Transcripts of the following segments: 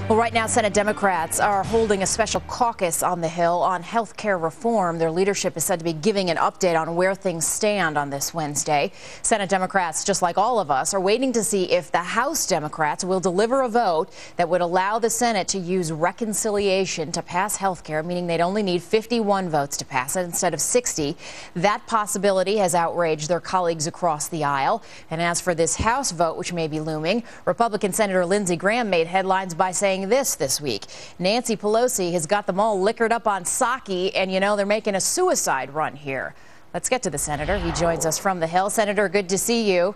Well, right now, Senate Democrats are holding a special caucus on the Hill on health care reform. Their leadership is said to be giving an update on where things stand on this Wednesday. Senate Democrats, just like all of us, are waiting to see if the House Democrats will deliver a vote that would allow the Senate to use reconciliation to pass health care, meaning they'd only need 51 votes to pass it instead of 60. That possibility has outraged their colleagues across the aisle. And as for this House vote, which may be looming, Republican Senator Lindsey Graham made headlines by saying this week. Nancy Pelosi has got them all liquored up on sake, and you know they're making a suicide run here. Let's get to the senator. He joins us from the Hill. Senator, good to see you.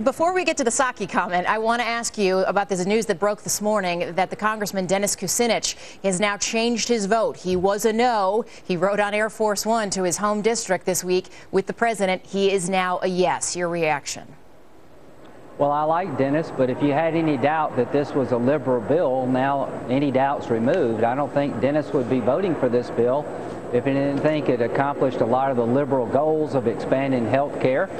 Before we get to the sake comment, I want to ask you about this news that broke this morning that the Congressman Dennis Kucinich has now changed his vote. He was a no. He rode on Air Force One to his home district this week with the president. He is now a yes. Your reaction? Well, I like Dennis, but if you had any doubt that this was a liberal bill, now any doubt's removed. I don't think Dennis would be voting for this bill if he didn't think it accomplished a lot of the liberal goals of expanding health care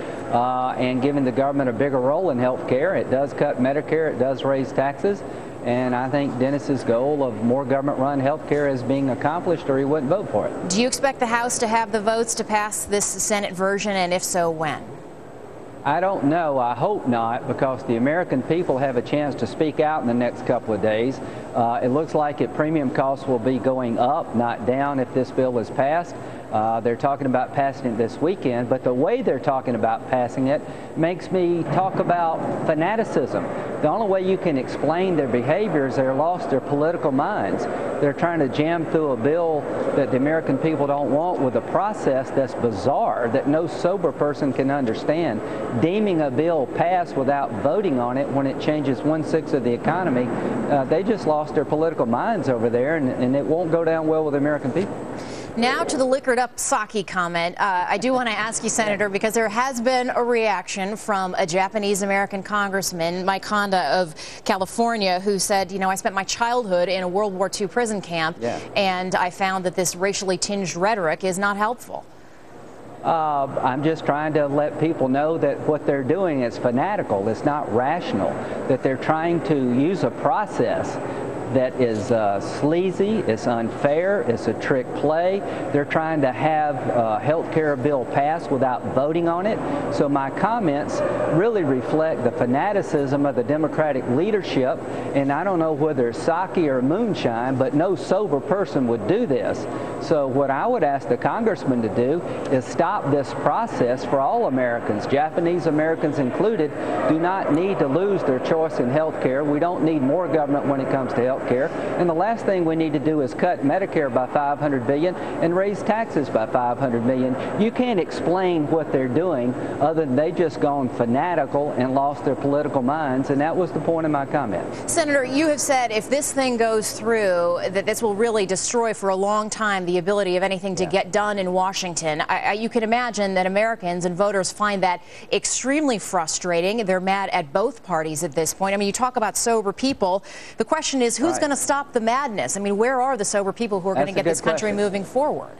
and giving the government a bigger role in health care. It does cut Medicare, it does raise taxes, and I think Dennis's goal of more government-run health care is being accomplished, or he wouldn't vote for it. Do you expect the House to have the votes to pass this Senate version, and if so, when? I don't know. I hope not, because the American people have a chance to speak out in the next couple of days. It looks like premium costs will be going up, not down, if this bill is passed. They're talking about passing it this weekend, but the way they're talking about passing it makes me talk about fanaticism. The only way you can explain their behavior is they're lost their political minds. They're trying to jam through a bill that the American people don't want with a process that's bizarre, that no sober person can understand. Deeming a bill passed without voting on it when it changes 1/6 of the economy, they just lost their political minds over there, and it won't go down well with the American people. Now to the liquored up sake comment. I do want to ask you, Senator, because there has been a reaction from a Japanese-American congressman, Mike Honda of California, who said, you know, I spent my childhood in a World War II prison camp, and I found that this racially tinged rhetoric is not helpful. I'm just trying to let people know that what they're doing is fanatical. It's not rational, that they're trying to use a process that is sleazy, it's unfair, it's a trick play. They're trying to have a health care bill passed without voting on it. So my comments really reflect the fanaticism of the Democratic leadership, and I don't know whether it's sake or moonshine, but no sober person would do this. So what I would ask the congressman to do is stop this process for all Americans, Japanese Americans included, do not need to lose their choice in health care. We don't need more government when it comes to health care. And the last thing we need to do is cut Medicare by $500 billion and raise taxes by $500 million. You can't explain what they're doing other than they just gone fanatical and lost their political minds, and that was the point of my comment. Senator, you have said if this thing goes through, that this will really destroy for a long time the ability of anything to get done in Washington. You can imagine that Americans and voters find that extremely frustrating. They're mad at both parties at this point. I mean, you talk about sober people. The question is, who's going to stop the madness? I mean, where are the sober people who are going to get this country moving forward?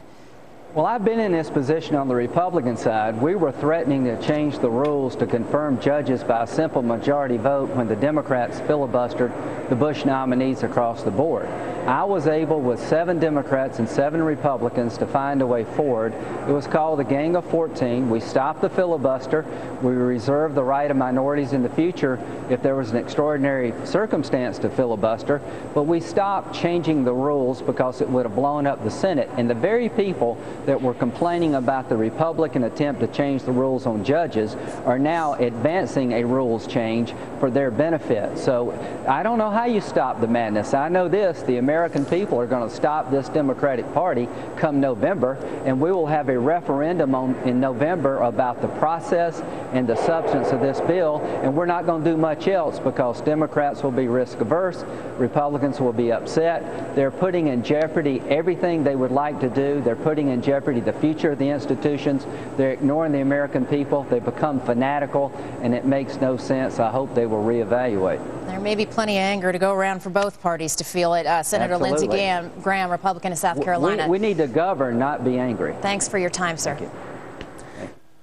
Well, I've been in this position on the Republican side. We were threatening to change the rules to confirm judges by a simple majority vote when the Democrats filibustered the Bush nominees across the board. I was able, with 7 Democrats and 7 Republicans, to find a way forward. It was called the Gang of 14. We stopped the filibuster. We reserved the right of minorities in the future if there was an extraordinary circumstance to filibuster. But we stopped changing the rules because it would have blown up the Senate. And the very people that were complaining about the Republican attempt to change the rules on judges are now advancing a rules change for their benefit. So I don't know how you stop the madness. I know this, the American people are going to stop this Democratic Party come November, and we will have a referendum in November about the process and the substance of this bill, and we're not going to do much else because Democrats will be risk averse, Republicans will be upset. They're putting in jeopardy everything they would like to do. They're putting in jeopardy the future of the institutions. They're ignoring the American people. They become fanatical, and it makes no sense. I hope they will reevaluate. There may be plenty of anger to go around for both parties to feel it. Senator Lindsey Graham, Republican of South Carolina. We need to govern, not be angry. Thanks for your time, sir.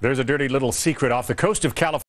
There's a dirty little secret off the coast of California.